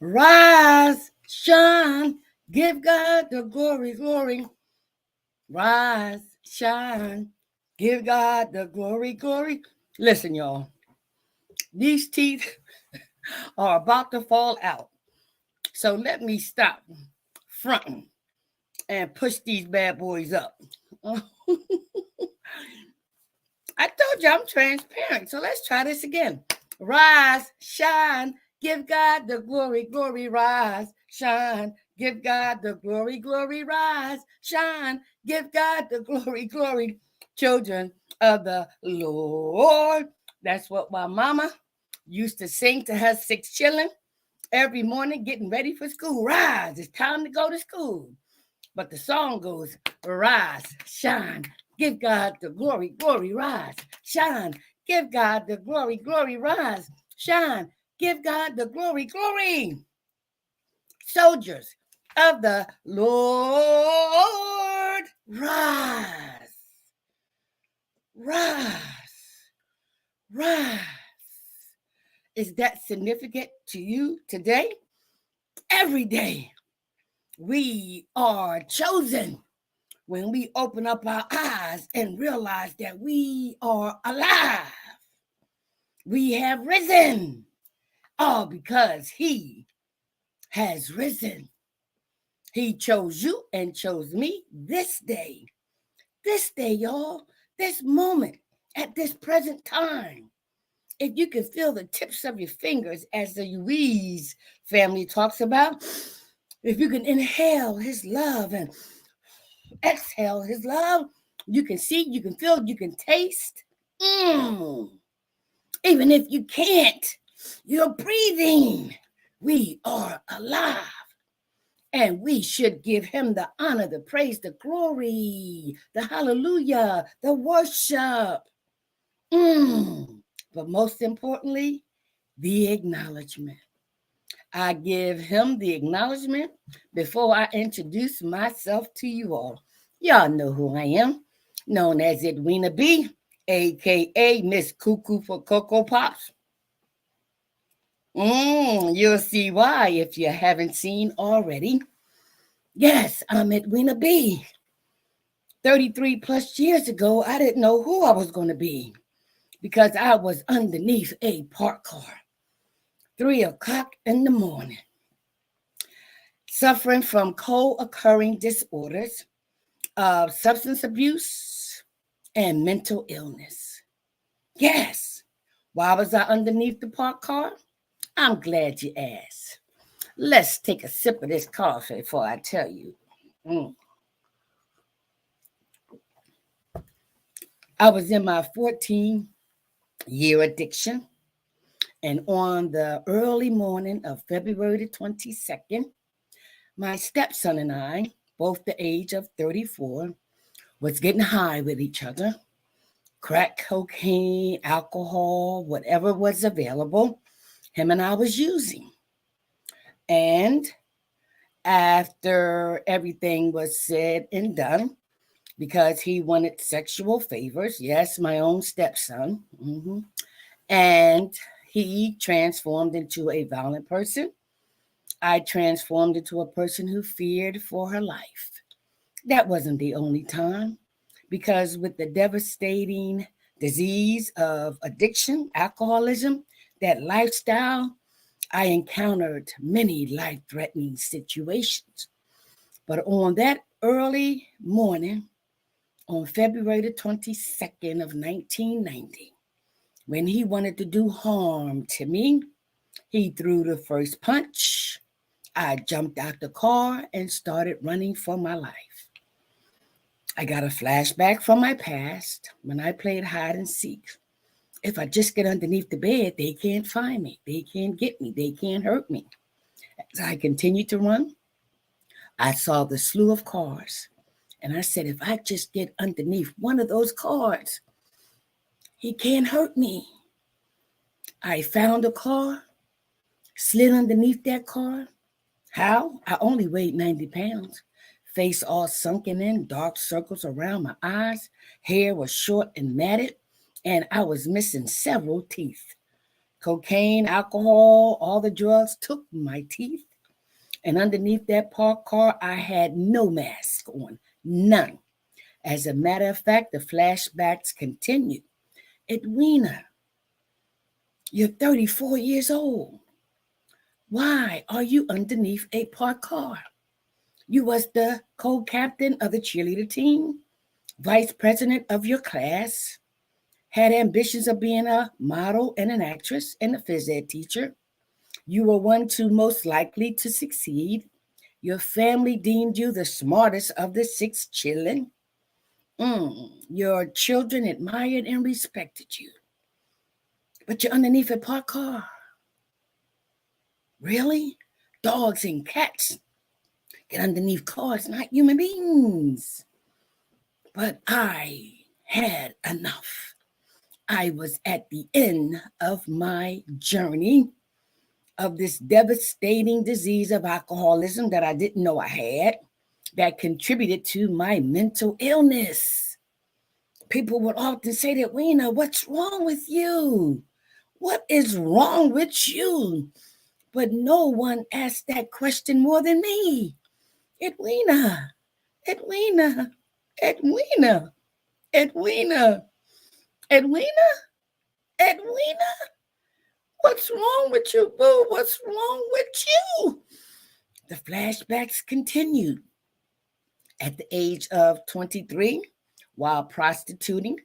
Rise, shine, give God the glory, glory. Rise, shine, give God the glory, glory. Listen, y'all, these teeth are about to fall out. So let me stop fronting and push these bad boys up. I told you I'm transparent. So let's try this again. Rise, shine, give God the glory, glory, rise, shine, give God the glory, glory, rise, shine, give God the glory, glory, children of the Lord. That's what my mama used to sing to her 6 children every morning, getting ready for school. Rise, it's time to go to school. But the song goes, rise, shine, give God the glory, glory, rise, shine, give God the glory, glory, rise, shine, give God the glory, glory. Soldiers of the Lord, rise, rise, rise. Is that significant to you today? Every day we are chosen when we open up our eyes and realize that we are alive. We have risen, all because He has risen. He chose you and chose me this day, y'all, this moment, at this present time. If you can feel the tips of your fingers, as the Ruiz family talks about, if you can inhale His love and exhale His love, you can see, you can feel, you can taste. Even if you can't, you're breathing. We are alive. And we should give Him the honor, the praise, the glory, the hallelujah, the worship. But most importantly, the acknowledgement. I give Him the acknowledgement before I introduce myself to you all. Y'all know who I am, known as Edwina B, a.k.a. Miss Cuckoo for Cocoa Pops. You'll see why if you haven't seen already. Yes, I'm Edwina B. 33 plus years ago, I didn't know who I was going to be because I was underneath a parked car. 3 o'clock in the morning. Suffering from co-occurring disorders of substance abuse and mental illness. Yes. Why was I underneath the parked car? I'm glad you asked. Let's take a sip of this coffee before I tell you. I was in my 14-year addiction, and on the early morning of February the 22nd, my stepson and I, both the age of 34, was getting high with each other. Crack cocaine, alcohol, whatever was available, him and I was using. And after everything was said and done, because he wanted sexual favors, yes, my own stepson, and he transformed into a violent person. I transformed into a person who feared for her life. That wasn't the only time, because with the devastating disease of addiction, alcoholism, that lifestyle, I encountered many life-threatening situations. But on that early morning, on February the 22nd of 1990, when he wanted to do harm to me, he threw the first punch. I jumped out the car and started running for my life. I got a flashback from my past when I played hide and seek. If I just get underneath the bed, they can't find me. They can't get me. They can't hurt me. As I continued to run, I saw the slew of cars. And I said, if I just get underneath one of those cars, he can't hurt me. I found a car, slid underneath that car. How? I only weighed 90 pounds. Face all sunken in, dark circles around my eyes. Hair was short and matted, and I was missing several teeth. Cocaine, alcohol, all the drugs took my teeth. And underneath that parked car, I had no mask on, none. As a matter of fact, the flashbacks continued. Edwina, you're 34 years old. Why are you underneath a parked car? You was the co-captain of the cheerleader team, vice president of your class, had ambitions of being a model and an actress and a phys ed teacher. You were one to most likely to succeed. Your family deemed you the smartest of the six children. Your children admired and respected you. But you're underneath a parked car. Really? Dogs and cats get underneath cars, not human beings. But I had enough. I was at the end of my journey of this devastating disease of alcoholism that I didn't know I had, that contributed to my mental illness. People would often say that, Weena, what's wrong with you? What is wrong with you? But no one asked that question more than me. Edwina, Edwina, Edwina, Edwina, Edwina, Edwina, what's wrong with you, boo? What's wrong with you? The flashbacks continued. At the age of 23, while prostituting,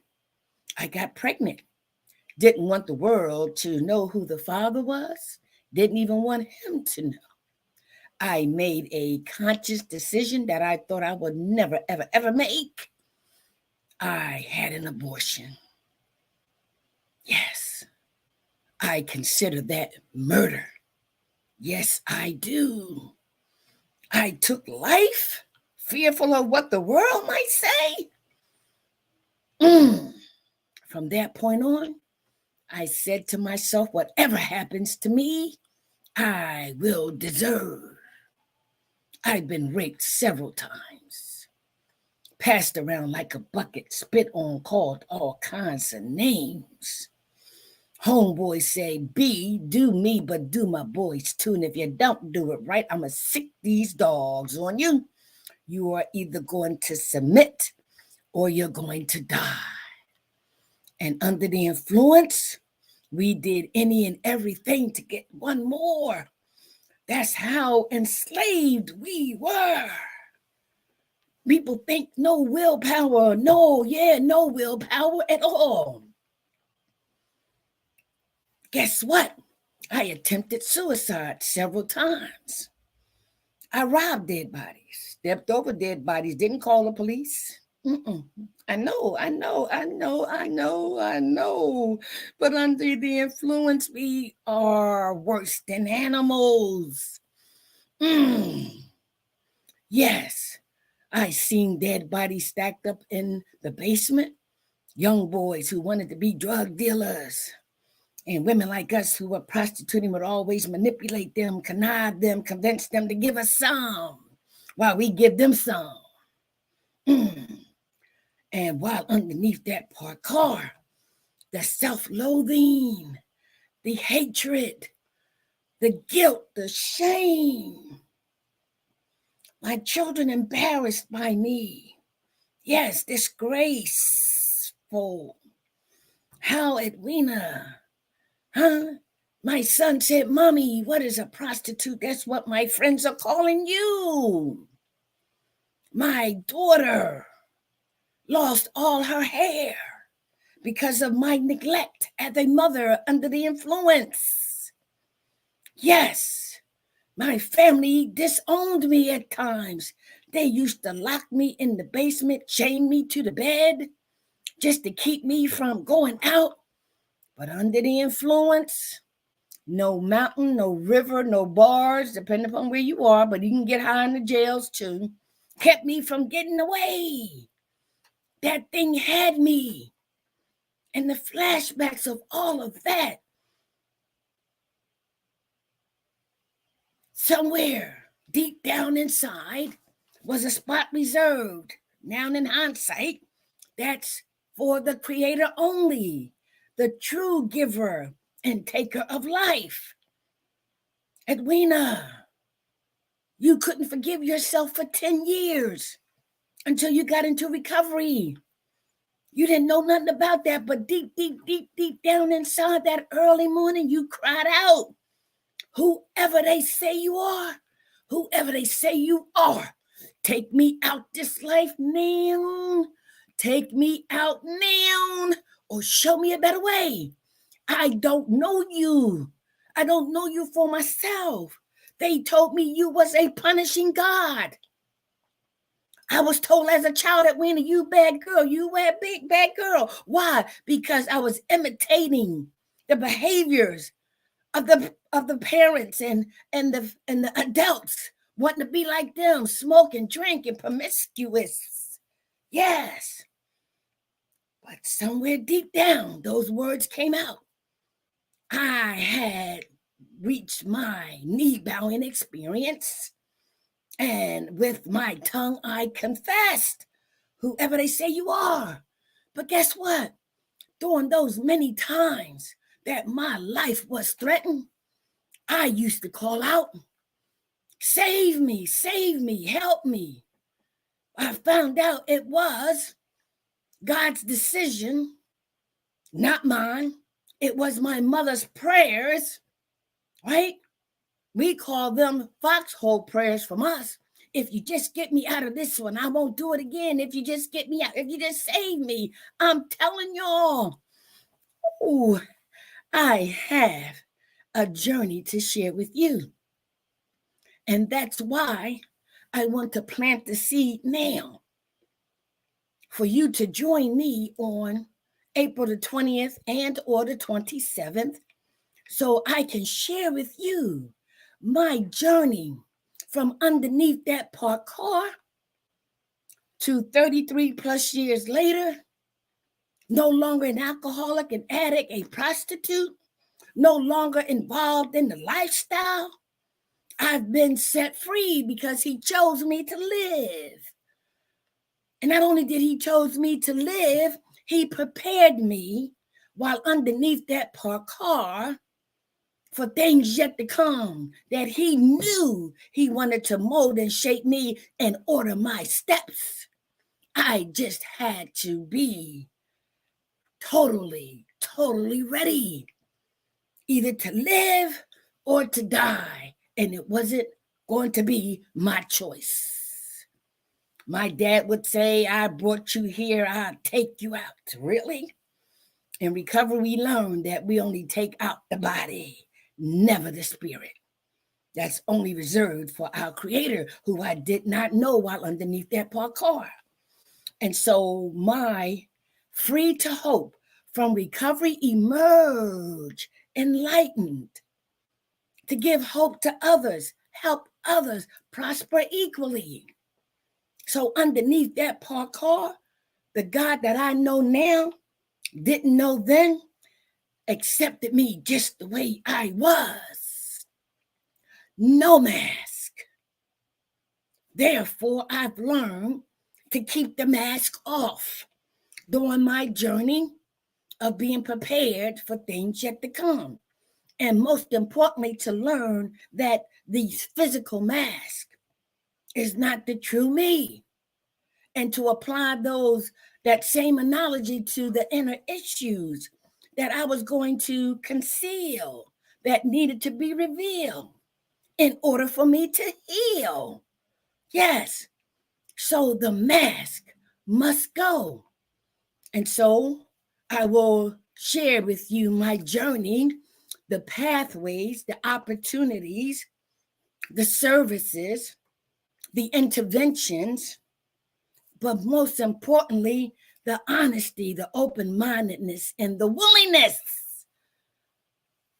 I got pregnant. Didn't want the world to know who the father was. Didn't even want him to know. I made a conscious decision that I thought I would never, ever, ever make. I had an abortion. Yes, I consider that murder. Yes, I do. I took life, fearful of what the world might say. From that point on, I said to myself, whatever happens to me, I will deserve. I've been raped several times, passed around like a bucket, spit on, called all kinds of names. Homeboys say, B, do me, but do my boys too. And if you don't do it right, I'm going to sick these dogs on you. You are either going to submit or you're going to die. And under the influence, we did any and everything to get one more. That's how enslaved we were. People think no willpower. No willpower at all. Guess what? I attempted suicide several times. I robbed dead bodies, stepped over dead bodies, didn't call the police. I know. But under the influence, we are worse than animals. Yes, I seen dead bodies stacked up in the basement. Young boys who wanted to be drug dealers. And women like us who were prostituting would always manipulate them, connive them, convince them to give us some while we give them some. And while underneath that parked car, the self-loathing, the hatred, the guilt, the shame. My children embarrassed by me. Yes, disgraceful. How, Edwina? Huh? My son said, Mommy, what is a prostitute? That's what my friends are calling you. My daughter lost all her hair because of my neglect as a mother under the influence. Yes, my family disowned me at times. They used to lock me in the basement, chain me to the bed just to keep me from going out. But under the influence, no mountain, no river, no bars, depending upon where you are, but you can get high in the jails too, kept me from getting away. That thing had me. And the flashbacks of all of that. Somewhere deep down inside was a spot reserved. Now in hindsight, that's for the creator only, the true giver and taker of life. Edwina, you couldn't forgive yourself for 10 years until you got into recovery. You didn't know nothing about that, but deep down inside that early morning, you cried out, whoever they say you are, whoever they say you are, take me out this life now. Take me out now, or show me a better way. I don't know you. I don't know you for myself. They told me you was a punishing God. I was told as a child that when you bad girl, you were a big bad girl. Why? Because I was imitating the behaviors of the parents and the adults, wanting to be like them, smoking, drinking, promiscuous. Yes. But somewhere deep down, those words came out. I had reached my knee bowing experience, and with my tongue, I confessed, whoever they say you are. But guess what? During those many times that my life was threatened, I used to call out, save me, help me. I found out it was God's decision, not mine. It was my mother's prayers, right? We call them foxhole prayers from us. If you just get me out of this one, I won't do it again. If you just get me out, if you just save me, I'm telling y'all, ooh, I have a journey to share with you. And that's why I want to plant the seed now for you to join me on April the 20th and or the 27th, so I can share with you my journey from underneath that parked car to 33 plus years later, no longer an alcoholic, an addict, a prostitute, no longer involved in the lifestyle. I've been set free because he chose me to live. And not only did he chose me to live, he prepared me while underneath that parked car for things yet to come, that he knew he wanted to mold and shape me and order my steps. I just had to be totally ready, either to live or to die. And it wasn't going to be my choice. My dad would say, I brought you here, I'll take you out. Really? In recovery, we learned that we only take out the body, never the spirit. That's only reserved for our Creator, who I did not know while underneath that parked car. And so my free to hope from recovery emerge enlightened to give hope to others, help others prosper equally. So underneath that parked car, the God that I know now, didn't know then, accepted me just the way I was. No mask. Therefore, I've learned to keep the mask off during my journey of being prepared for things yet to come. And most importantly, to learn that the physical mask is not the true me. And to apply that same analogy to the inner issues that I was going to conceal, that needed to be revealed in order for me to heal. Yes. So the mask must go. And so I will share with you my journey, the pathways, the opportunities, the services, the interventions, but most importantly, the honesty, the open-mindedness, and the willingness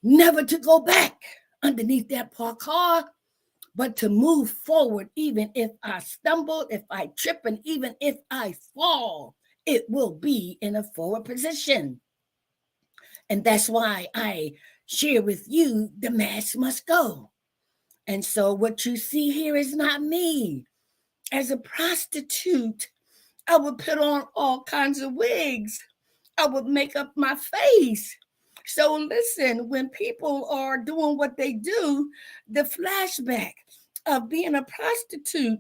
never to go back underneath that parked car, but to move forward, even if I stumble, if I trip, and even if I fall, it will be in a forward position. And that's why I share with you, the mask must go. And so what you see here is not me. As a prostitute, I would put on all kinds of wigs. I would make up my face. So listen, when people are doing what they do, the flashback of being a prostitute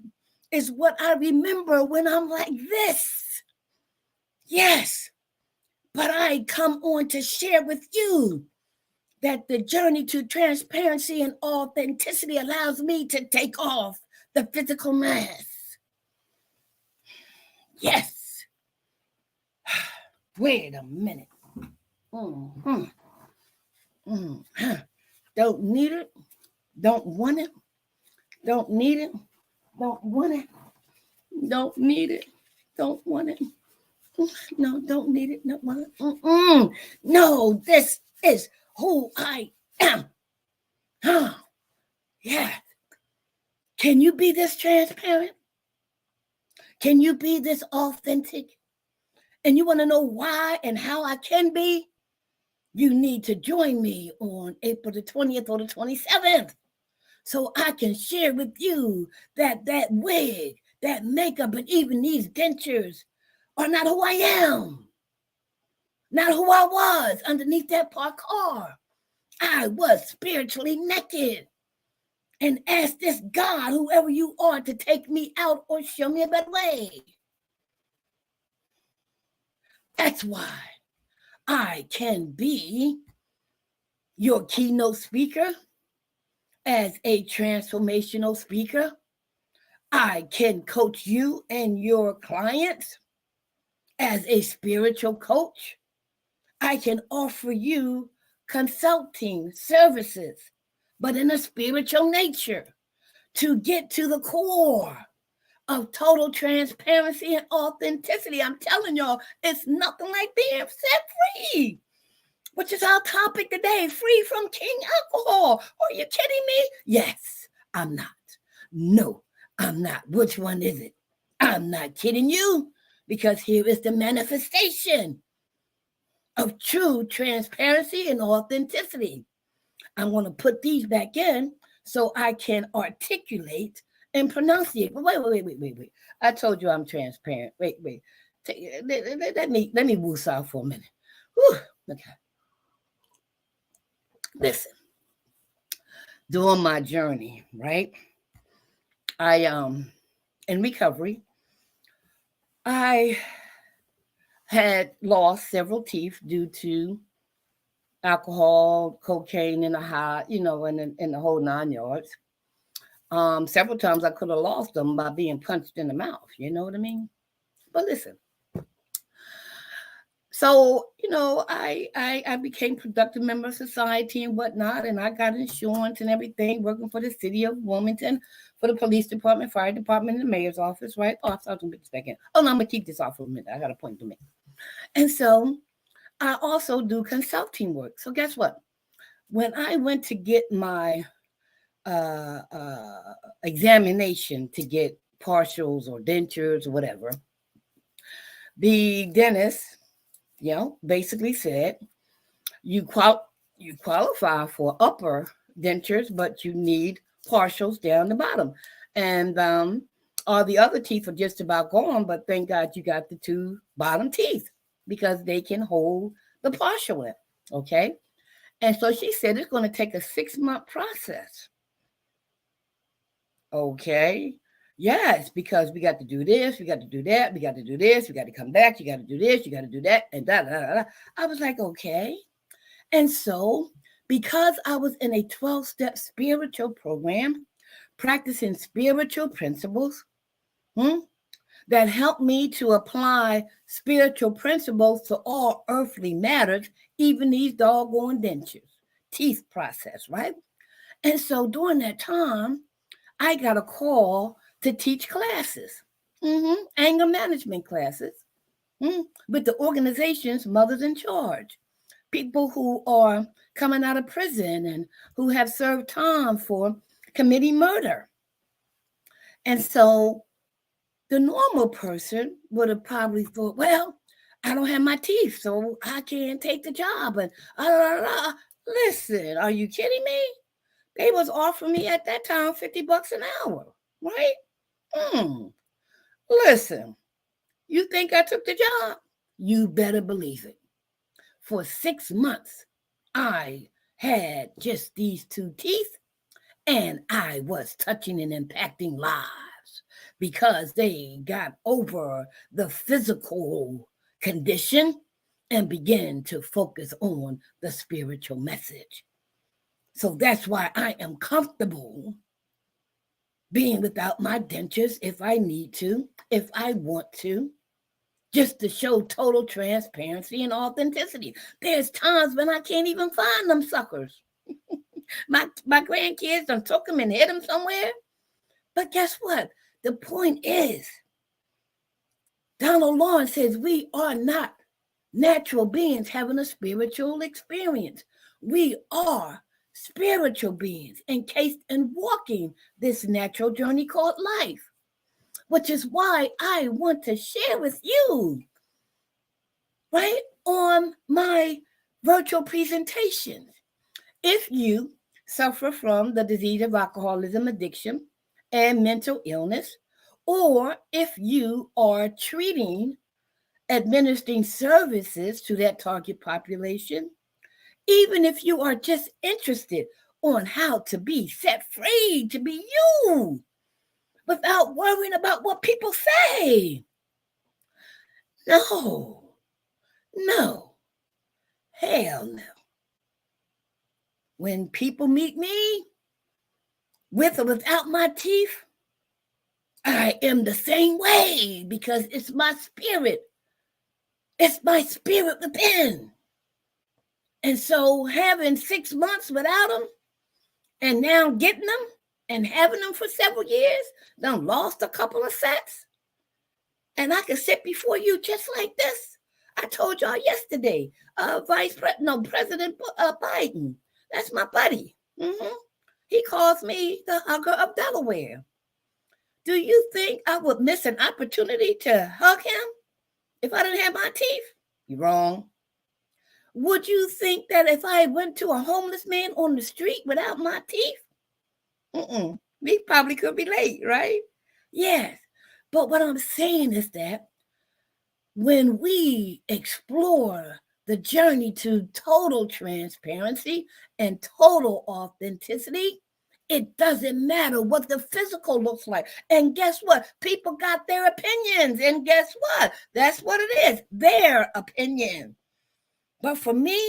is what I remember when I'm like this. Yes, but I come on to share with you that the journey to transparency and authenticity allows me to take off the physical mask. Yes. Wait a minute. Mm-hmm. Mm-hmm. Don't need it. Don't want it. Don't need it. Don't want it. Don't need it. Don't want it. No, don't need it. No, want it. Mm-mm. No, this is who I am. Oh, yeah. Can you be this transparent? Can you be this authentic? And you want to know why and how I can be? You need to join me on April the 20th or the 27th so I can share with you that wig, that makeup, and even these dentures are not who I am. Not who I was underneath that parkour. I was spiritually naked and asked this God, whoever you are, to take me out or show me a better way. That's why I can be your keynote speaker as a transformational speaker. I can coach you and your clients as a spiritual coach. I can offer you consulting services, but in a spiritual nature, to get to the core of total transparency and authenticity. I'm telling y'all, it's nothing like being set free, which is our topic today, free from king alcohol. Are you kidding me? Yes, I'm not. No, I'm not. Which one is it? I'm not kidding you, because here is the manifestation of true transparency and authenticity. I'm going to put these back in so I can articulate and pronunciate. But wait. I told you I'm transparent. Wait. Let me woosah for a minute. Whew. Okay. Listen. During my journey, right? I in recovery, I had lost several teeth due to alcohol, cocaine, and in the whole 9 yards. Several times I could have lost them by being punched in the mouth. You know what I mean? But listen. So, I became productive member of society and whatnot, and I got insurance and everything, working for the city of Wilmington, for the police department, fire department, and the mayor's office, right? Oh, I thought I was going to put this back in. Oh, no, I'm going to keep this off for a minute. I got a point to make. And so I also do consulting work. So guess what? When I went to get my examination to get partials or dentures or whatever, the dentist, basically said, you qualify for upper dentures, but you need partials down the bottom. And all the other teeth are just about gone, but thank God you got the two bottom teeth because they can hold the partial in, okay? And so she said it's going to take a 6-month process. Okay. Yes, because we got to do this, we got to do that, we got to do this, we got to come back, you got to do this, you got to do that, and da da da. I was like, okay. And so, because I was in a 12-step spiritual program, practicing spiritual principles, that helped me to apply spiritual principles to all earthly matters, even these doggone dentures, teeth process, right? And so during that time, I got a call to teach classes, anger management classes, with the organization's Mothers in Charge, people who are coming out of prison and who have served time for committing murder. And so the normal person would have probably thought, well, I don't have my teeth, so I can't take the job. And listen, are you kidding me? They was offering me at that time $50 an hour, right? Listen, you think I took the job? You better believe it. For 6 months, I had just these 2 teeth and I was touching and impacting lives because they got over the physical condition and began to focus on the spiritual message. So that's why I am comfortable being without my dentures if I need to, if I want to, just to show total transparency and authenticity. There's times when I can't even find them suckers. my grandkids done took them and hid them somewhere. But guess what? The point is, Donald Lawrence says we are not natural beings having a spiritual experience. We are spiritual beings encased in walking this natural journey called life, which is why I want to share with you, right, on my virtual presentations. If you suffer from the disease of alcoholism, addiction, and mental illness, or if you are administering services to that target population, even if you are just interested on how to be set free, to be you, without worrying about what people say. No, hell no. When people meet me, with or without my teeth, I am the same way because it's my spirit. It's my spirit within. And so having 6 months without them and now getting them and having them for several years, done lost a couple of sets. And I can sit before you just like this. I told y'all yesterday, President Biden, that's my buddy. He calls me the hugger of Delaware. Do you think I would miss an opportunity to hug him if I didn't have my teeth? You're wrong. Would you think that if I went to a homeless man on the street without my teeth, we probably could relate, right? Yes. But what I'm saying is that when we explore the journey to total transparency and total authenticity, it doesn't matter what the physical looks like. And guess what? People got their opinions. And guess what? That's what it is, their opinion. But for me,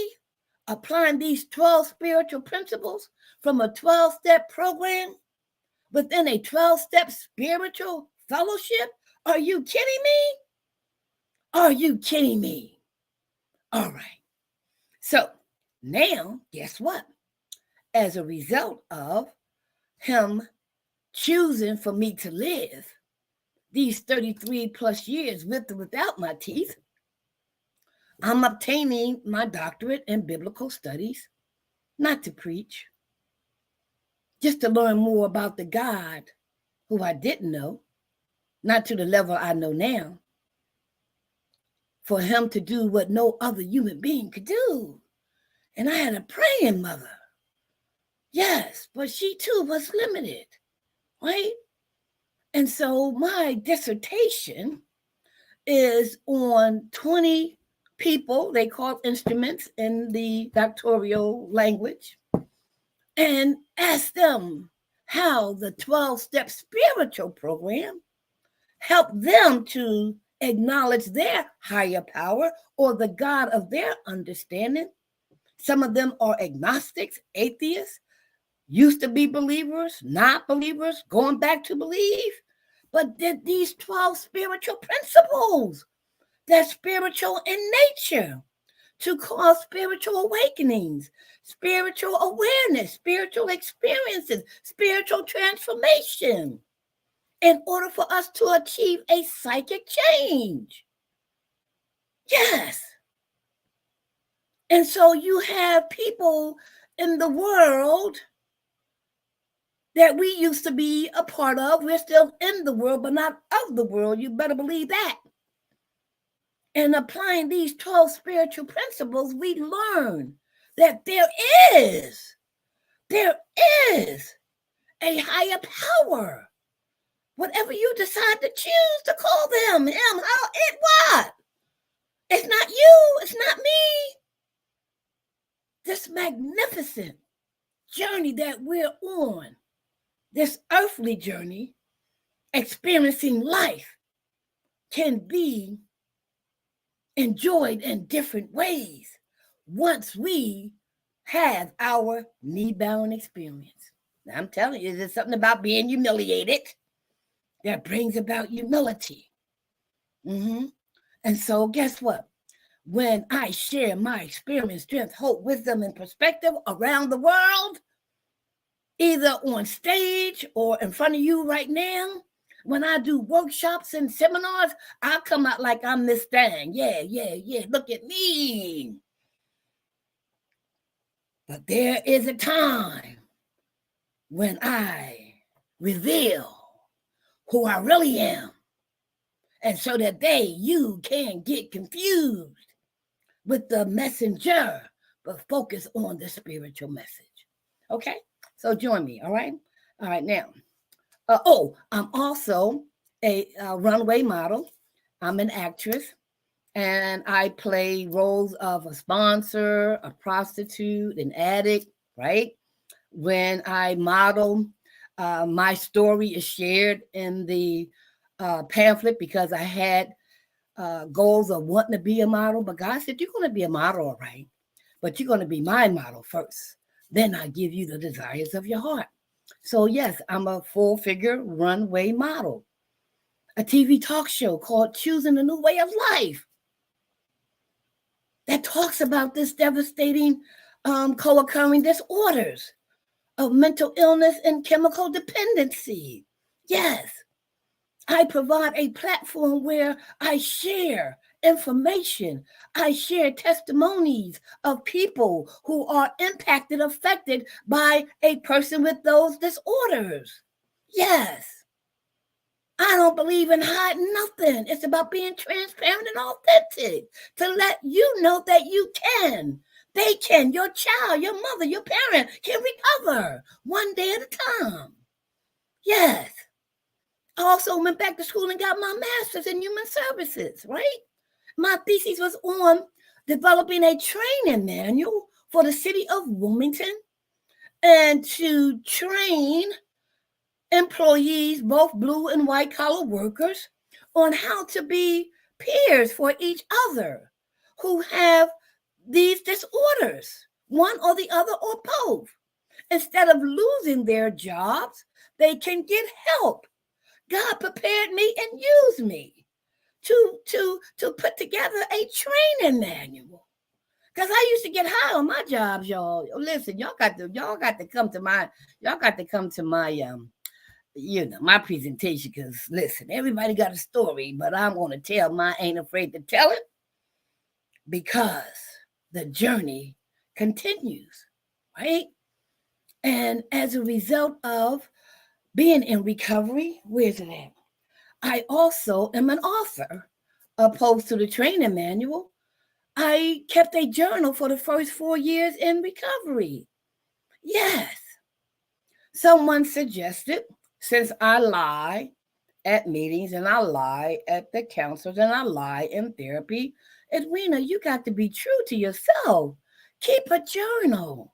applying these 12 spiritual principles from a 12-step program within a 12-step spiritual fellowship, are you kidding me? Are you kidding me? All right. So now, guess what? As a result of him choosing for me to live these 33 plus years with or without my teeth, I'm obtaining my doctorate in biblical studies, not to preach, just to learn more about the God who I didn't know, not to the level I know now, for him to do what no other human being could do. And I had a praying mother. Yes, but she too was limited, right? And so my dissertation is on 20 people, they call instruments in the doctoral language, and ask them how the 12-step spiritual program helped them to acknowledge their higher power or the God of their understanding. Some of them are agnostics, atheists, used to be believers, not believers, going back to believe. But these 12 spiritual principles, they're spiritual in nature, to cause spiritual awakenings, spiritual awareness, spiritual experiences, spiritual transformation, in order for us to achieve a psychic change. Yes. And so you have people in the world that we used to be a part of. We're still in the world, but not of the world. You better believe that. And applying these 12 spiritual principles, we learn that there is a higher power. Whatever you decide to choose to call them, him, how, it, what? It's not you. It's not me. this magnificent journey that we're on, this earthly journey, experiencing life, can be enjoyed in different ways once we have our knee-bound experience. Now, I'm telling you, there's something about being humiliated that brings about humility. And so guess what? When I share my experience, strength, hope, wisdom, and perspective around the world, either on stage or in front of you right now, when I do workshops and seminars, I come out like I'm Miss Thang. Yeah, look at me. But there is a time when I reveal who I really am. And so that you can get confused with the messenger, but focus on the spiritual message. Okay? So join me, all right? All right, now. I'm also a runway model. I'm an actress, and I play roles of a sponsor, a prostitute, an addict, right? When I model, my story is shared in the pamphlet because I had goals of wanting to be a model, but God said, you're going to be a model, all right, but you're going to be my model first. Then I give you the desires of your heart. So yes, I'm a full-figure runway model. A TV talk show called Choosing a New Way of Life that talks about this devastating co-occurring disorders of mental illness and chemical dependency. Yes, I provide a platform where I share information. I share testimonies of people who are impacted, affected by a person with those disorders. Yes. I don't believe in hiding nothing. It's about being transparent and authentic to let you know that you can. They can. Your child, your mother, your parent can recover one day at a time. Yes. I also went back to school and got my master's in human services, right? My thesis was on developing a training manual for the city of Wilmington and to train employees, both blue and white collar workers, on how to be peers for each other who have these disorders, one or the other or both. Instead of losing their jobs, they can get help. God prepared me and used me to put together a training manual. Because I used to get high on my jobs, y'all. Listen, y'all got to come to my my presentation, because listen, everybody got a story, but I'm going to tell mine. Ain't afraid to tell it, because the journey continues, right? And as a result of being in recovery, where's it at? I also am an author. Opposed to the training manual, I kept a journal for the first 4 years in recovery. Yes. Someone suggested, since I lie at meetings and I lie at the counselors and I lie in therapy, Edwina, you got to be true to yourself. Keep a journal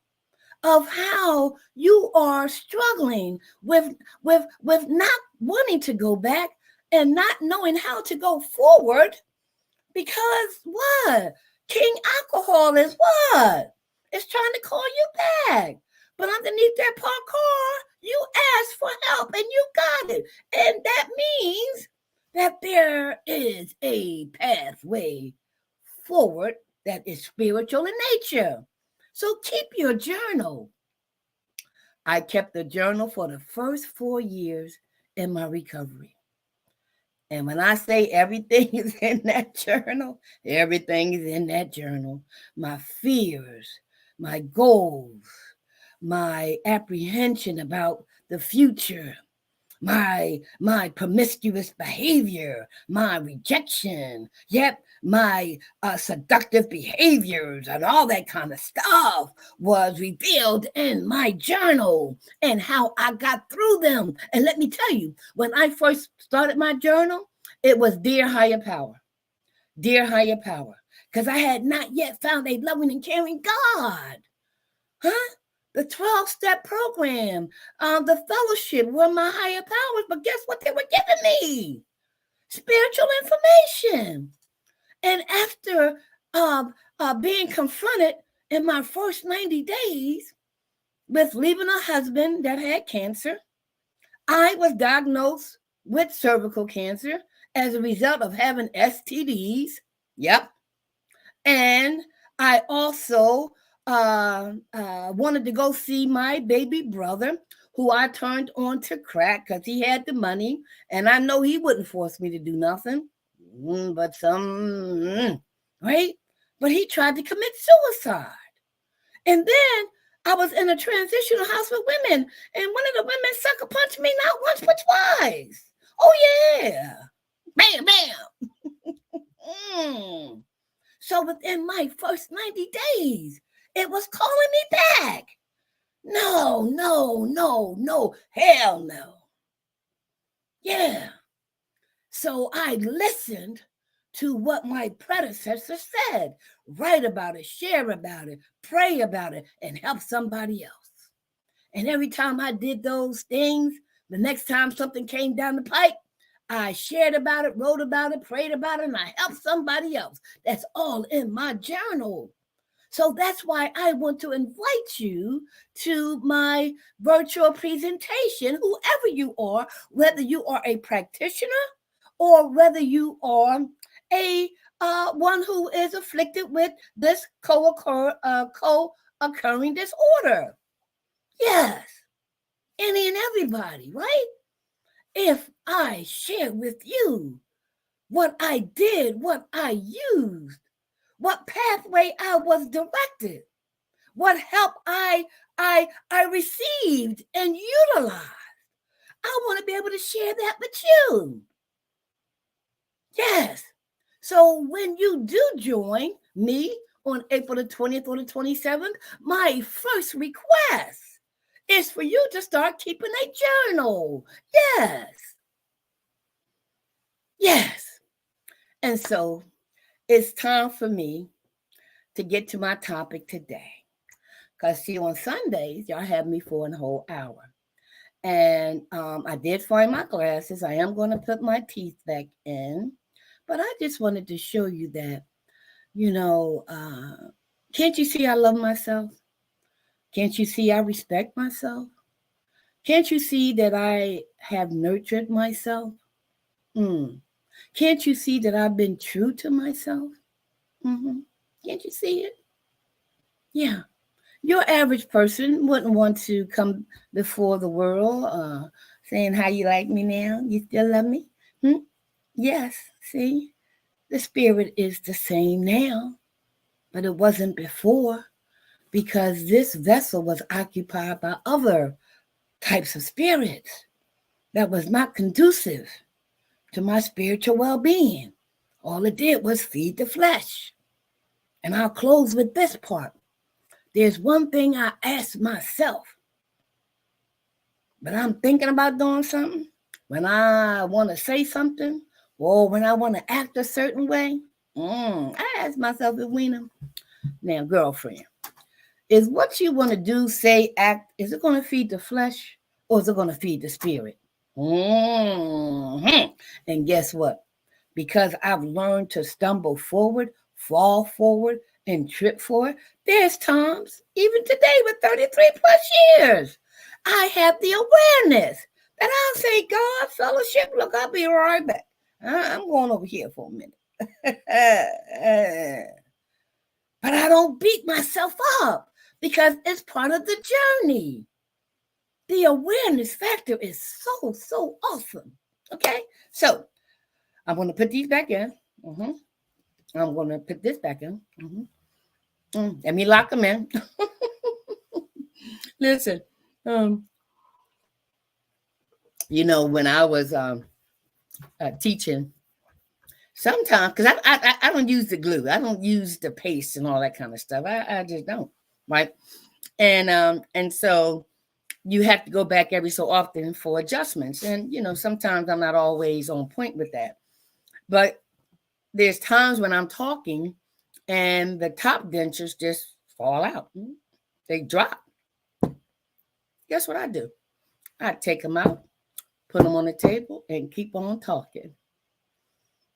of how you are struggling with not wanting to go back and not knowing how to go forward, because what? King Alcohol is what? It's trying to call you back. But underneath that parkour, you asked for help and you got it. And that means that there is a pathway forward that is spiritual in nature. So keep your journal. I kept the journal for the first 4 years in my recovery. And when I say everything is in that journal, everything is in that journal. My fears, my goals, my apprehension about the future, my promiscuous behavior, my rejection, my seductive behaviors and all that kind of stuff was revealed in my journal and how I got through them. And let me tell you, when I first started my journal, it was Dear Higher Power, because I had not yet found a loving and caring God Huh? The 12-step program, the fellowship were my higher powers. But guess what they were giving me? Spiritual information. And after being confronted in my first 90 days with leaving a husband that had cancer, I was diagnosed with cervical cancer as a result of having STDs. Yep. And I also wanted to go see my baby brother, who I turned on to crack because he had the money. And I know he wouldn't force me to do nothing. But right? But he tried to commit suicide. And then I was in a transitional house with women, and one of the women sucker punched me not once but twice. Oh yeah, bam, bam. So within my first 90 days, it was calling me back. No, hell no. Yeah. So I listened to what my predecessor said. Write about it, share about it, pray about it, and help somebody else. And every time I did those things, the next time something came down the pipe, I shared about it, wrote about it, prayed about it, and I helped somebody else. That's all in my journal. So that's why I want to invite you to my virtual presentation, whoever you are, whether you are a practitioner or whether you are a one who is afflicted with this co-occurring disorder. Yes, any and everybody, right? If I share with you what I did, what I used, what pathway I was directed, what help I received and utilized, I want to be able to share that with you. Yes. So when you do join me on April the 20th or the 27th, my first request is for you to start keeping a journal. Yes. Yes. And so it's time for me to get to my topic today. Because, see, on Sundays, y'all have me for a whole hour. And I did find my glasses. I am going to put my teeth back in. But I just wanted to show you that, can't you see I love myself? Can't you see I respect myself? Can't you see that I have nurtured myself? Can't you see that I've been true to myself? Can't you see it? Yeah. Your average person wouldn't want to come before the world saying, how you like me now? You still love me? Yes, see? The spirit is the same now, but it wasn't before because this vessel was occupied by other types of spirits that was not conducive to my spiritual well-being. All it did was feed the flesh. And I'll close with this part. There's one thing I ask myself, but I'm thinking about doing something, when I want to say something, or when I want to act a certain way, I ask myself, Edwina, now, girlfriend, is what you want to do, say, act, is it going to feed the flesh or is it going to feed the spirit? And guess what? Because I've learned to stumble forward, fall forward, and trip forward, there's times, even today with 33 plus years, I have the awareness that I'll say, God, fellowship, look, I'll be right back. I'm going over here for a minute. But I don't beat myself up because it's part of the journey. The awareness factor is so awesome. Okay, so I'm going to put these back in. I'm going to put this back in. Let me lock them in. Listen, when I was teaching, sometimes, because I don't use the glue, I don't use the paste and all that kind of stuff. I just don't, right? And so you have to go back every so often for adjustments. And, sometimes I'm not always on point with that. But there's times when I'm talking and the top dentures just fall out. they drop. Guess what I do? I take them out, put them on the table, and keep on talking.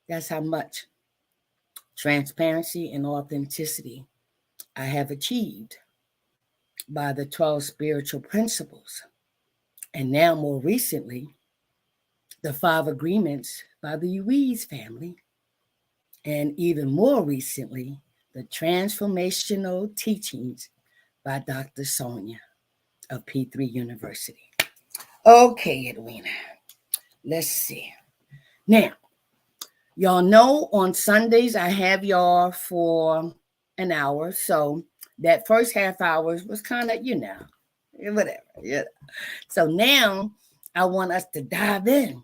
That's how much transparency and authenticity I have achieved by the 12 spiritual principles. And now, more recently, the 5 agreements by the Ruiz family. And even more recently, the transformational teachings by Dr. Sonja of P3 University. Okay, Edwina, let's see. Now, y'all know on Sundays I have y'all for an hour. So that first half hour was kind of, whatever. Yeah. So now I want us to dive in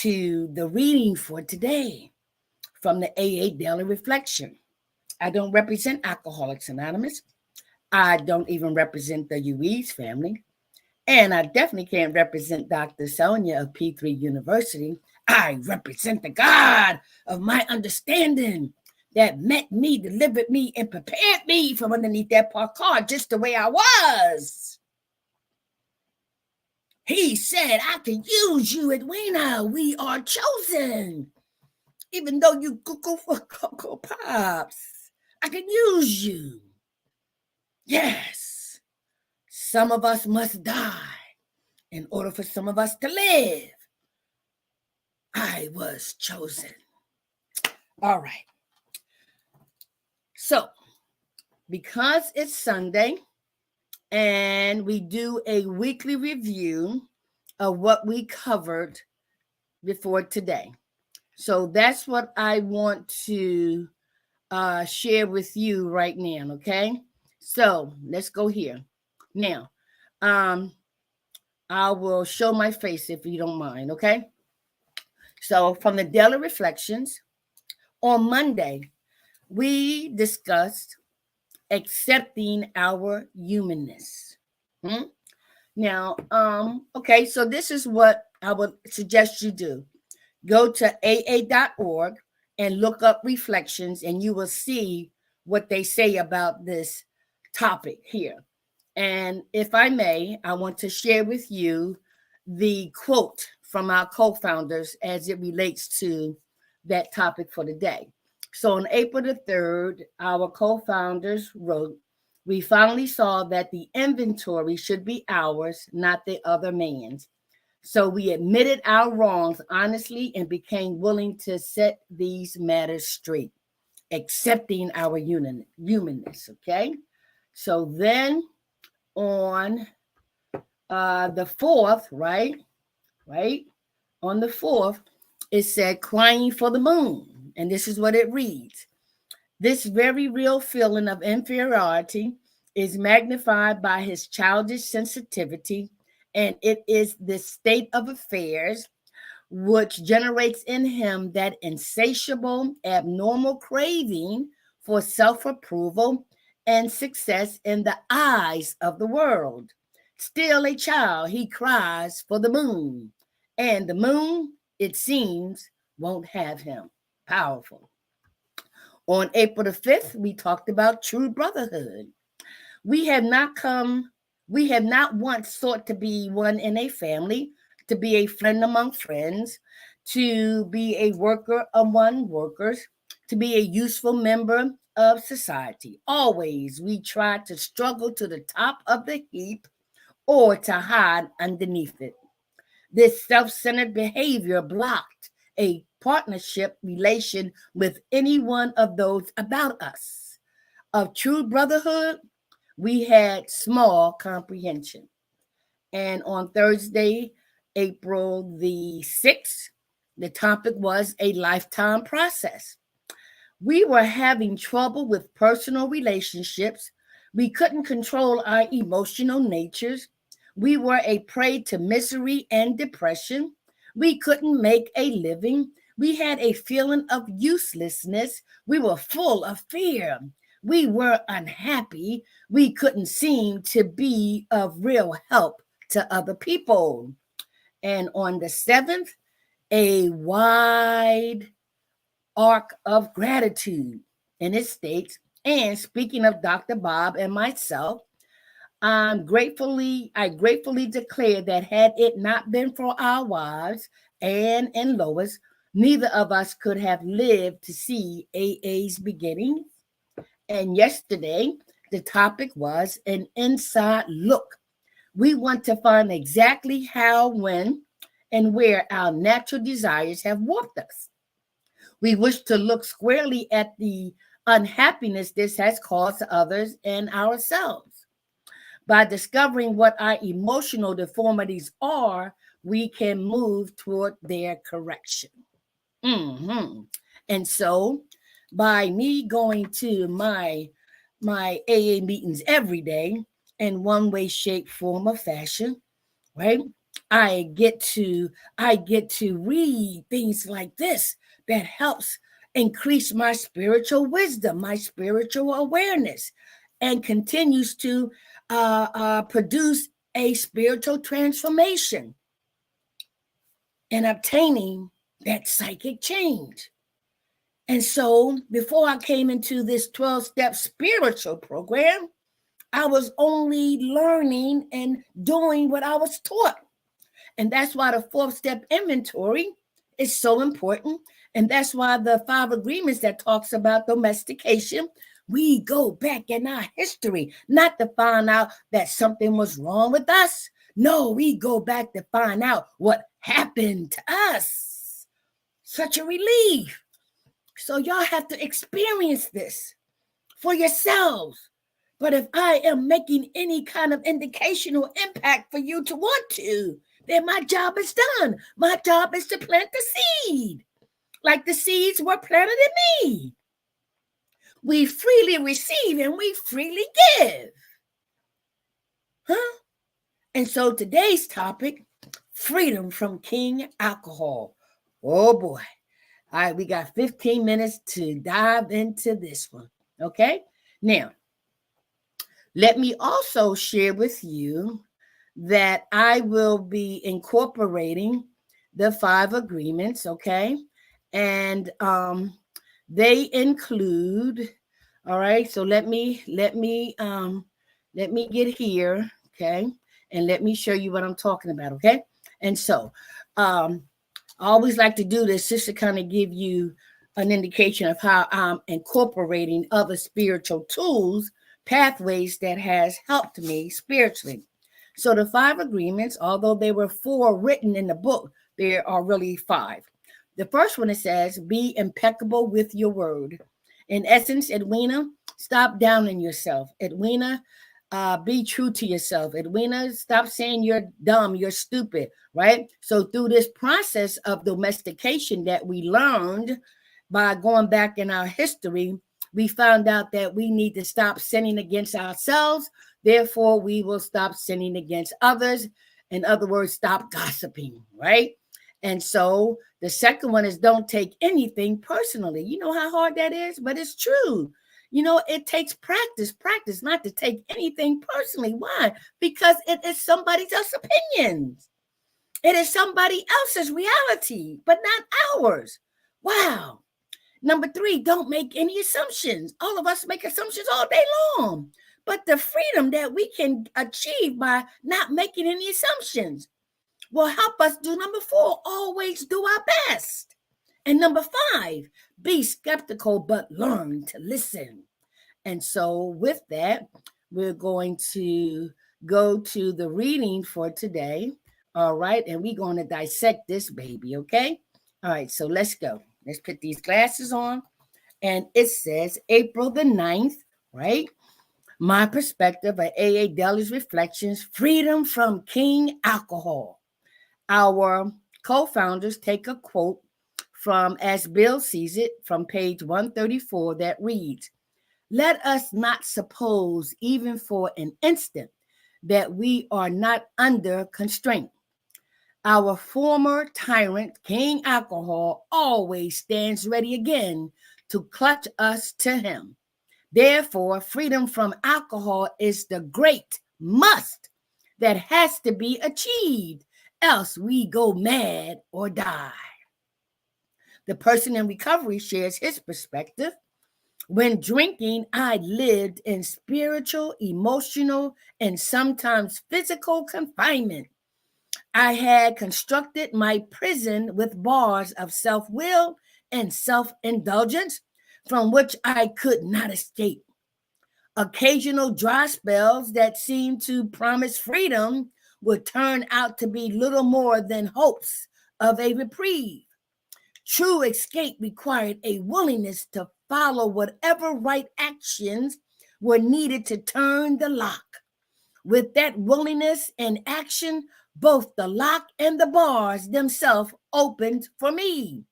to the reading for today from the AA Daily Reflection. I don't represent Alcoholics Anonymous. I don't even represent the Ruiz family. And I definitely can't represent Dr. Sonja of P3 University. I represent the God of my understanding that met me, delivered me, and prepared me from underneath that parked car just the way I was. He said, I can use you, Edwina. We are chosen. Even though you go for Cocoa Pops, I can use you. Yes, some of us must die in order for some of us to live. I was chosen. All right. So, because it's Sunday and we do a weekly review of what we covered before today. So that's what I want to share with you right now, okay? So let's go here. Now, I will show my face if you don't mind, okay? So from the Daily Reflections, on Monday, we discussed accepting our humanness. Now, okay, so this is what I would suggest you do. Go to aa.org and look up reflections, and you will see what they say about this topic here. And if I may, I want to share with you the quote from our co-founders as it relates to that topic for the day. So on April the 3rd, our co-founders wrote, we finally saw that the inventory should be ours, not the other man's. So we admitted our wrongs honestly and became willing to set these matters straight, accepting our humanness, okay? So then on the 4th, right? On the 4th, it said crying for the moon. And this is what it reads. This very real feeling of inferiority is magnified by his childish sensitivity, and it is this state of affairs which generates in him that insatiable, abnormal craving for self-approval and success in the eyes of the world. Still a child, he cries for the moon, and the moon, it seems, won't have him. Powerful. On April the 5th, we talked about true brotherhood. We have not once sought to be one in a family, to be a friend among friends, to be a worker among workers, to be a useful member of society. Always we try to struggle to the top of the heap or to hide underneath it. This self-centered behavior blocked a partnership relation with any one of those about us. Of true brotherhood, we had small comprehension. And on Thursday, April the 6th, the topic was a lifetime process. We were having trouble with personal relationships. We couldn't control our emotional natures. We were a prey to misery and depression. We couldn't make a living. We had a feeling of uselessness. We were full of fear. We were unhappy. We couldn't seem to be of real help to other people. And on the 7th, a wide arc of gratitude. And it states, And speaking of Dr. Bob and myself, I gratefully declare that had it not been for our wives, Anne and Lois, neither of us could have lived to see AA's beginning. And yesterday, the topic was an inside look. We want to find exactly how, when, and where our natural desires have warped us. We wish to look squarely at the unhappiness this has caused others and ourselves. By discovering what our emotional deformities are, we can move toward their correction. Mhm. And so, by me going to my AA meetings every day in one way, shape, form, or fashion, right? I get to I get to read things like this that helps increase my spiritual wisdom, my spiritual awareness, and continues to produce a spiritual transformation and obtaining that psychic change. And so, before I came into this 12-step spiritual program, I was only learning and doing what I was taught. And that's why the 4th-step inventory is so important. And that's why the 5 agreements that talks about domestication, we go back in our history, not to find out that something was wrong with us. No, we go back to find out what happened to us. Such a relief. So y'all have to experience this for yourselves. But if I am making any kind of indication or impact for you to want to, then my job is done. My job is to plant the seed, like the seeds were planted in me. We freely receive and we freely give. Huh? And so today's topic, freedom from King Alcohol. Oh boy. All right, we got 15 minutes to dive into this one. Okay? Now, let me also share with you that I will be incorporating the 5 agreements, okay? And they include, all right, so let me get here, okay? And let me show you what I'm talking about, okay? And so I always like to do this just to kind of give you an indication of how I'm incorporating other spiritual tools, pathways that has helped me spiritually. So the 5 agreements, although there were 4 written in the book, there are really 5. The first one, it says, be impeccable with your word. In essence, Edwina, stop downing yourself. Edwina, be true to yourself. Edwina, stop saying you're dumb, you're stupid, right? So through this process of domestication that we learned by going back in our history, we found out that we need to stop sinning against ourselves. Therefore, we will stop sinning against others. In other words, stop gossiping, right? And so the second one is don't take anything personally. You know how hard that is, but it's true. It takes practice not to take anything personally. Why? Because it is somebody else's opinions. It is somebody else's reality, but not ours. Wow. Number 3, don't make any assumptions. All of us make assumptions all day long. But the freedom that we can achieve by not making any assumptions will help us do number 4, always do our best. And number 5, be skeptical, but learn to listen. And so with that, we're going to go to the reading for today. All right. And we're going to dissect this baby. Okay. All right. So let's go. Let's put these glasses on. And it says April the 9th, right? My perspective of AA Deli's reflections, freedom from King Alcohol. Our co-founders take a quote from As Bill Sees It from page 134 that reads, let us not suppose even for an instant that we are not under constraint. Our former tyrant, King Alcohol, always stands ready again to clutch us to him. Therefore, freedom from alcohol is the great must that has to be achieved, else we go mad or die. The person in recovery shares his perspective. When drinking, I lived in spiritual, emotional, and sometimes physical confinement. I had constructed my prison with bars of self will and self indulgence from which I could not escape. Occasional dry spells that seemed to promise freedom would turn out to be little more than hopes of a reprieve. True escape required a willingness to follow whatever right actions were needed to turn the lock. With that willingness and action, both the lock and the bars themselves opened for me.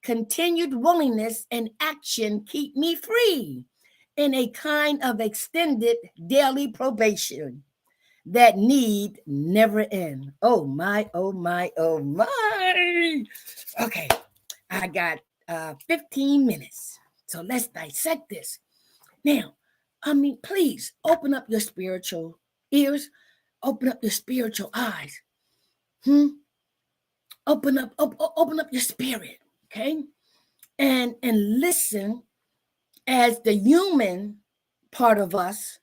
Continued willingness and action keep me free in a kind of extended daily probation that need never end. Oh my, oh my, oh my. Okay, I got 15 minutes. So let's dissect this. Now, please open up your spiritual ears, open up your spiritual eyes. Open up your spirit, okay? And listen as the human part of us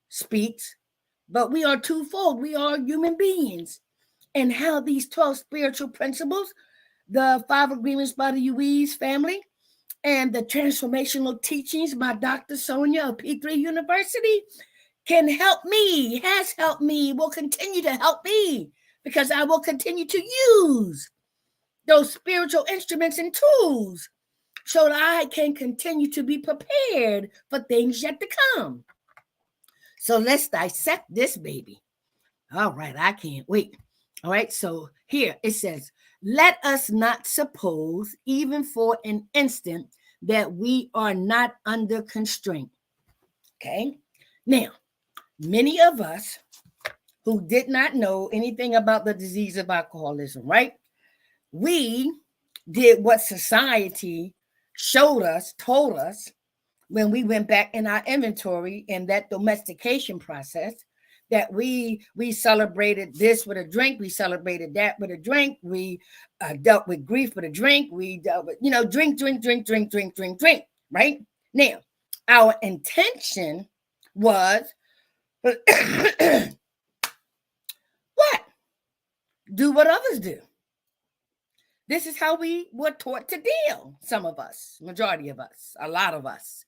speaks, but we are twofold. We are human beings. And how these 12 spiritual principles, the 5 agreements by the Ruiz family, and the transformational teachings by Dr. Sonja of P3 University can help me, has helped me, will continue to help me, because I will continue to use those spiritual instruments and tools so that I can continue to be prepared for things yet to come. So let's dissect this baby. All right, I can't wait. All right, so here it says, let us not suppose, even for an instant, that we are not under constraint. Okay, now, many of us who did not know anything about the disease of alcoholism, right? We did what society showed us, told us, when we went back in our inventory in that domestication process, that we celebrated this with a drink, we celebrated that with a drink, we dealt with grief with a drink, we dealt with, drink, right? Now, our intention was what? Do what others do. This is how we were taught to deal. Some of us, majority of us, a lot of us.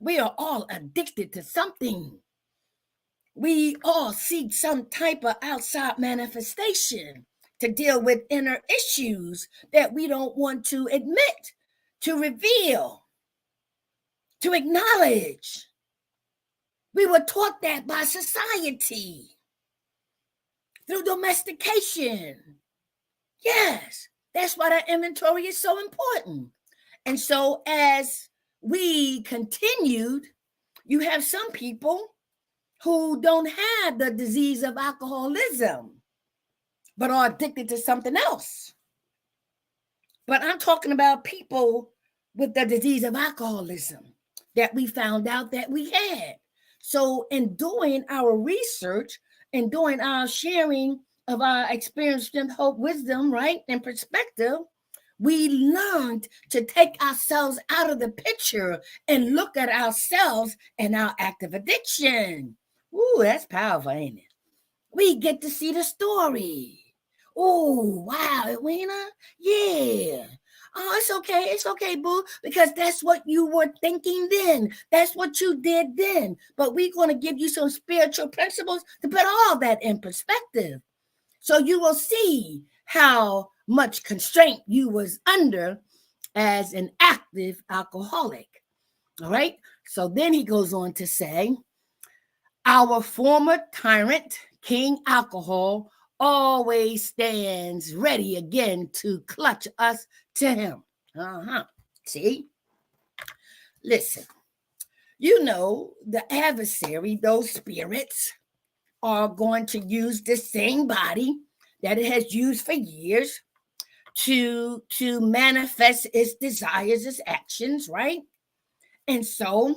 We are all addicted to something. We all seek some type of outside manifestation to deal with inner issues that we don't want to admit, to reveal, to acknowledge. We were taught that by society, through domestication. Yes, that's why that inventory is so important. And so as we continued, you have some people who don't have the disease of alcoholism, but are addicted to something else. But I'm talking about people with the disease of alcoholism that we found out that we had. So in doing our research and doing our sharing of our experience, strength, hope, wisdom, right, and perspective, we learned to take ourselves out of the picture and look at ourselves and our active addiction. Ooh, that's powerful, ain't it? We get to see the story. Oh, wow, Edwina. Yeah. Oh, it's okay, boo, because that's what you were thinking then. That's what you did then. But we're going to give you some spiritual principles to put all that in perspective. So you will see how much constraint you was under as an active alcoholic. All right. So then he goes on to say, our former tyrant, King Alcohol, always stands ready again to clutch us to him. See? Listen, the adversary, those spirits, are going to use the same body that it has used for years to manifest its desires, its actions, right? And so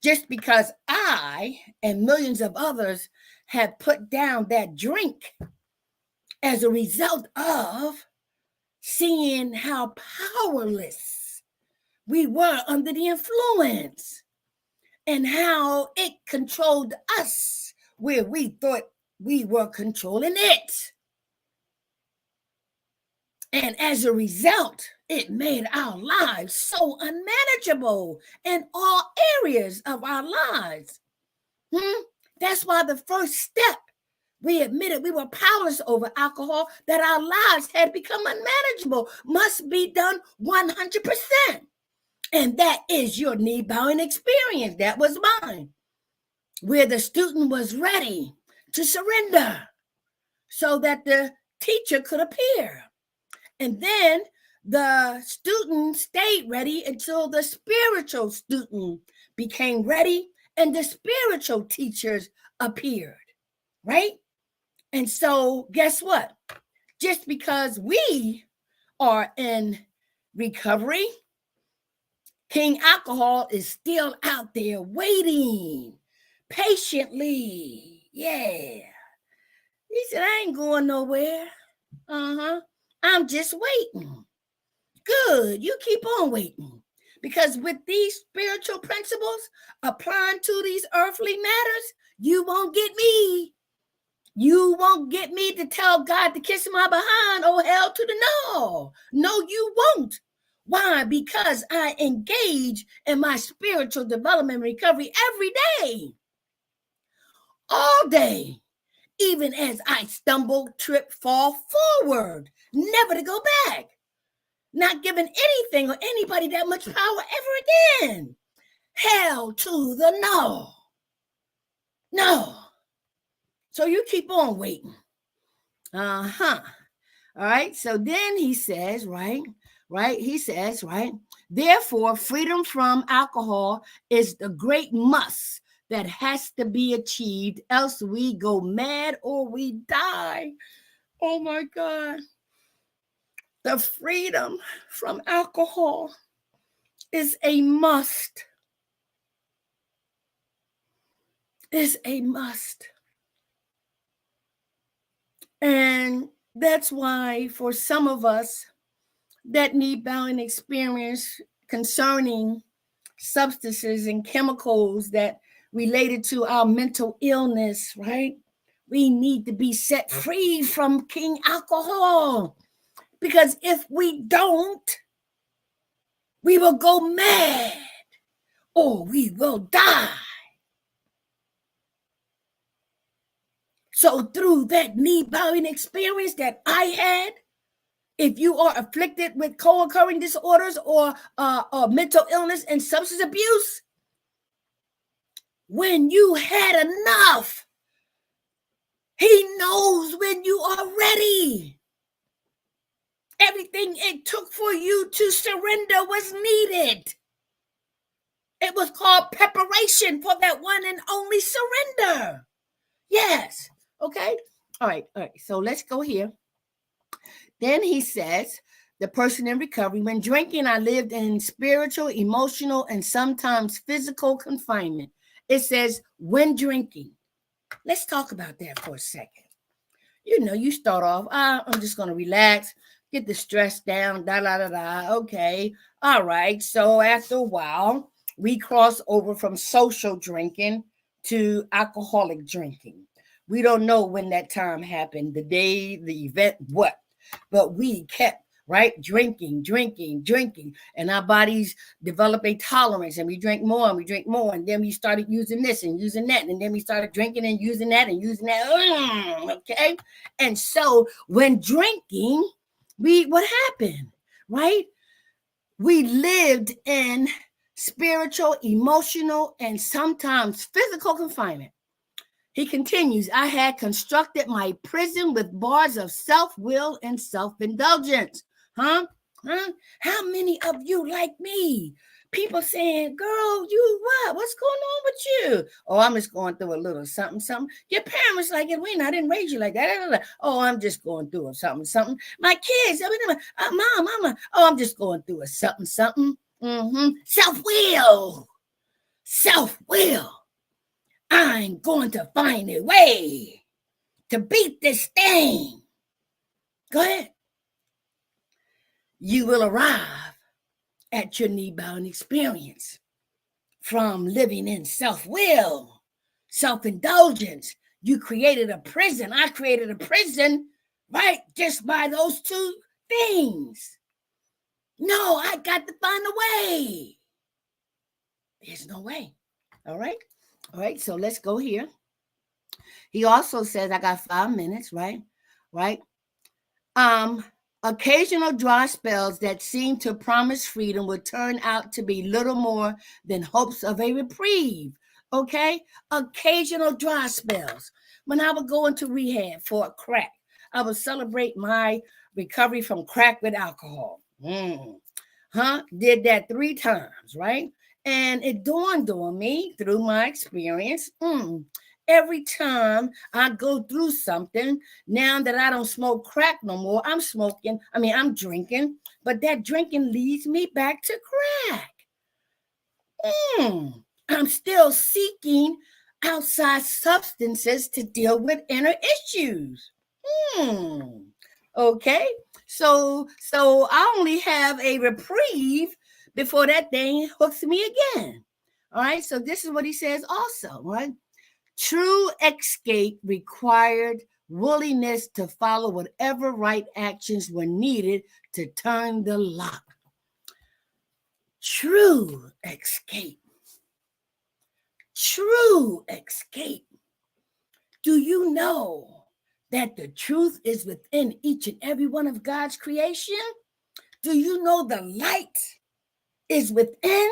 just because I and millions of others have put down that drink as a result of seeing how powerless we were under the influence and how it controlled us where we thought we were controlling it. And as a result, it made our lives so unmanageable in all areas of our lives. That's why the first step, we admitted we were powerless over alcohol, that our lives had become unmanageable, must be done 100%. And that is your knee-bowing experience. That was mine, where the student was ready to surrender so that the teacher could appear. And then the student stayed ready until the spiritual student became ready and the spiritual teachers appeared, right? And so guess what? Just because we are in recovery, King Alcohol is still out there waiting patiently. Yeah. He said, I ain't going nowhere. I'm just waiting. Good. You keep on waiting. Because with these spiritual principles applying to these earthly matters, you won't get me. You won't get me to tell God to kiss my behind. Oh, hell to the no. No, you won't. Why? Because I engage in my spiritual development and recovery every day. All day. Even as I stumble, trip, fall forward. Never to go back. Not giving anything or anybody that much power ever again. Hell to the no. No. So you keep on waiting. All right. So then he says, right? He says, right? Therefore, freedom from alcohol is the great must that has to be achieved, else we go mad or we die. Oh my God. The freedom from alcohol is a must. Is a must. And that's why for some of us, that knee-bowing experience concerning substances and chemicals that related to our mental illness, right? We need to be set free from King Alcohol. Because if we don't, we will go mad or we will die. So through that knee-bowing experience that I had, if you are afflicted with co-occurring disorders or mental illness and substance abuse, when you had enough, he knows when you are ready. Everything it took for you to surrender was needed. It was called preparation for that one and only surrender. Yes. Okay. All right. So let's go here. Then he says, the person in recovery, when drinking, I lived in spiritual, emotional, and sometimes physical confinement. It says, when drinking. Let's talk about that for a second. You know, you start off, I'm just going to relax, get the stress down, Okay. All right. So after a while, we cross over from social drinking to alcoholic drinking. We don't know when that time happened, the day, the event, what. But we kept, right, drinking. And our bodies develop a tolerance. And we drink more and we drink more. And then we started using this and using that. And then we started drinking and using that and using that. Okay. And so when drinking, what happened, right? We lived in spiritual, emotional, and sometimes physical confinement. He continues, I had constructed my prison with bars of self-will and self-indulgence. How many of you like me? People saying, girl, you what? What's going on with you? Oh, I'm just going through a little something. Your parents like it. I didn't raise you like that. Oh, I'm just going through a something. My kids, mom, oh, I'm just going through a something. Self-will. I'm going to find a way to beat this thing. Go ahead. You will arrive at your knee-bowing experience from living in self-will, self-indulgence. You created a prison. I created a prison, right? Just by those two things. No, I got to find a way. There's no way. All right. All right. So let's go here. He also says, I got 5 minutes, right? Right. Occasional dry spells that seem to promise freedom will turn out to be little more than hopes of a reprieve. Okay? Occasional dry spells. When I would go into rehab for a crack, I would celebrate my recovery from crack with alcohol. Did that 3 times, right? And it dawned on me through my experience. Every time I go through something, now that I don't smoke crack no more, I'm drinking, but that drinking leads me back to crack. I'm still seeking outside substances to deal with inner issues. Okay, so I only have a reprieve before that thing hooks me again. All right, so this is what he says also, right? True escape required willingness to follow whatever right actions were needed to turn the lock. True escape. True escape. Do you know that the truth is within each and every one of God's creation? Do you know the light is within?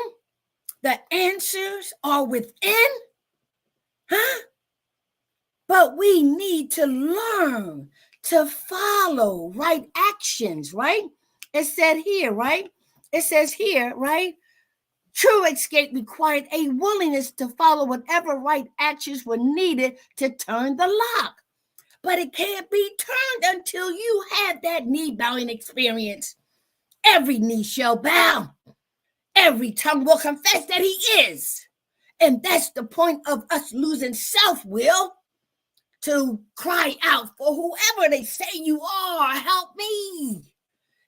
The answers are within? But we need to learn to follow right actions, right? It said here, right? It says here, right? True escape required a willingness to follow whatever right actions were needed to turn the lock. But it can't be turned until you have that knee-bowing experience. Every knee shall bow. Every tongue will confess that he is. And that's the point of us losing self-will, to cry out for whoever they say you are. Help me.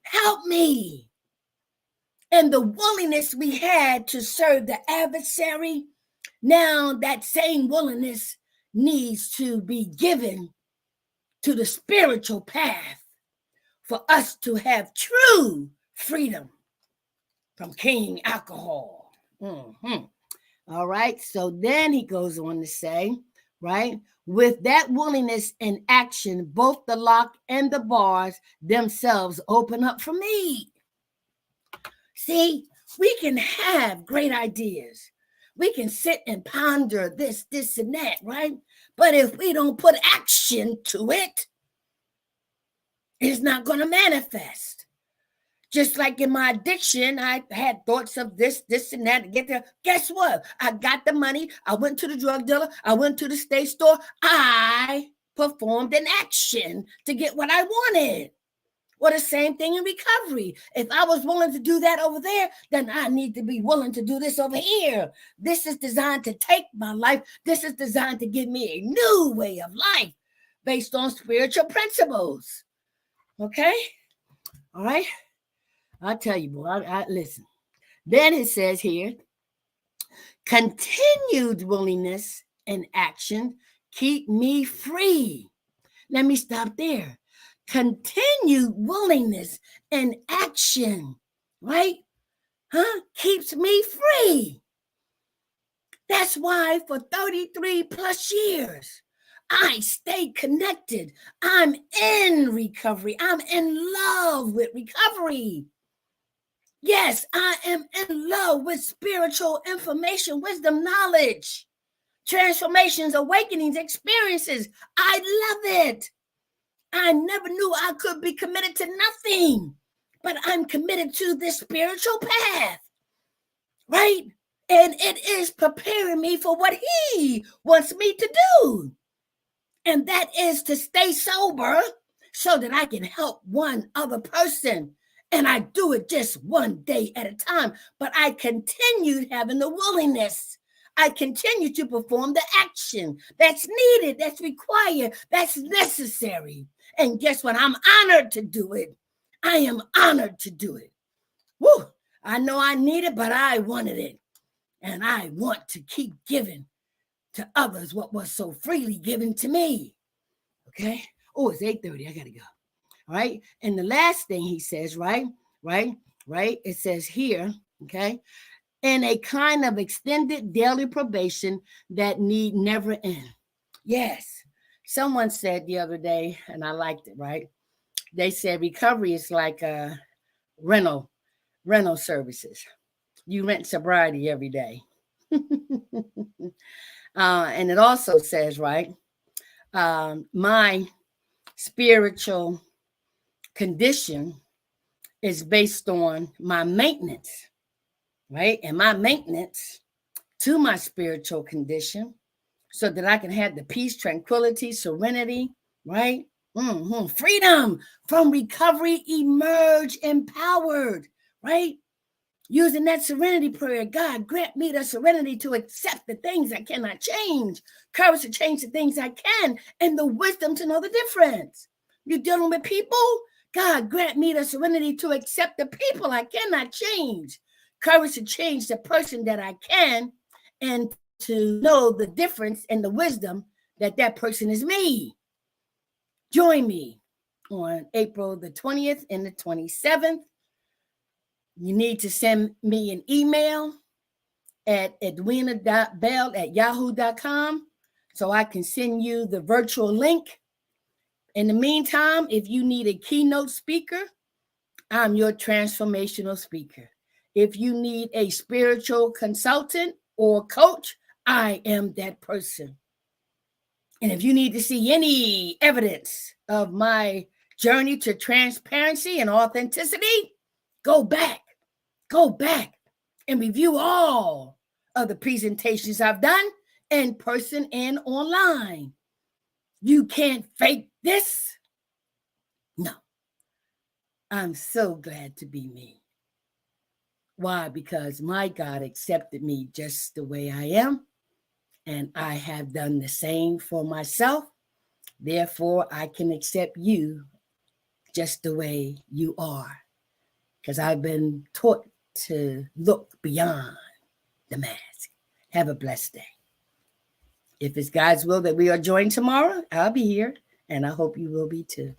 Help me. And the willingness we had to serve the adversary, now that same willingness needs to be given to the spiritual path for us to have true freedom from king alcohol. All right, so then he goes on to say, right, with that willingness and action, both the lock and the bars themselves open up for me. See, we can have great ideas. We can sit and ponder this, and that, right? But if we don't put action to it, it's not going to manifest. Just like in my addiction, I had thoughts of this, and that to get there. Guess what? I got the money. I went to the drug dealer. I went to the state store. I performed an action to get what I wanted. Well, the same thing in recovery. If I was willing to do that over there, then I need to be willing to do this over here. This is designed to take my life. This is designed to give me a new way of life based on spiritual principles. Okay? All right? I'll tell you, boy, I listen. Then it says here, continued willingness and action keep me free. Let me stop there. Continued willingness and action, right? Keeps me free. That's why for 33 plus years, I stay connected. I'm in recovery. I'm in love with recovery. Yes, I am in love with spiritual information, wisdom, knowledge, transformations, awakenings, experiences. I love it. I never knew I could be committed to nothing, but I'm committed to this spiritual path, right? And it is preparing me for what he wants me to do. And that is to stay sober so that I can help one other person. And I do it just one day at a time, but I continued having the willingness. I continue to perform the action that's needed, that's required, that's necessary. And guess what? I'm honored to do it. I am honored to do it. Woo! I know I need it, but I wanted it. And I want to keep giving to others what was so freely given to me. Okay? Oh, it's 8:30. I got to go. All right? And the last thing he says, right? It says here, okay? In a kind of extended daily probation that need never end. Yes. Someone said the other day, and I liked it, right? They said recovery is like a rental services. You rent sobriety every day. And it also says, right, my spiritual condition is based on my maintenance, right? And my maintenance to my spiritual condition so that I can have the peace, tranquility, serenity, right? Freedom from recovery, emerge empowered, right? Using that serenity prayer, God, grant me the serenity to accept the things I cannot change, courage to change the things I can, and the wisdom to know the difference. You're dealing with people? God, grant me the serenity to accept the people I cannot change, courage to change the person that I can, and to know the difference and the wisdom that that person is me. Join me on April the 20th and the 27th. You need to send me an email at edwina.bell@yahoo.com so I can send you the virtual link. In the meantime, if you need a keynote speaker, I'm your transformational speaker. If you need a spiritual consultant or coach, I am that person. And if you need to see any evidence of my journey to transparency and authenticity, go back and review all of the presentations I've done in person and online. You can't fake this. No. I'm so glad to be me. Why? Because my God accepted me just the way I am, and I have done the same for myself. Therefore, I can accept you just the way you are, because I've been taught to look beyond the mask. Have a blessed day. If it's God's will that we are joined tomorrow, I'll be here, and I hope you will be too.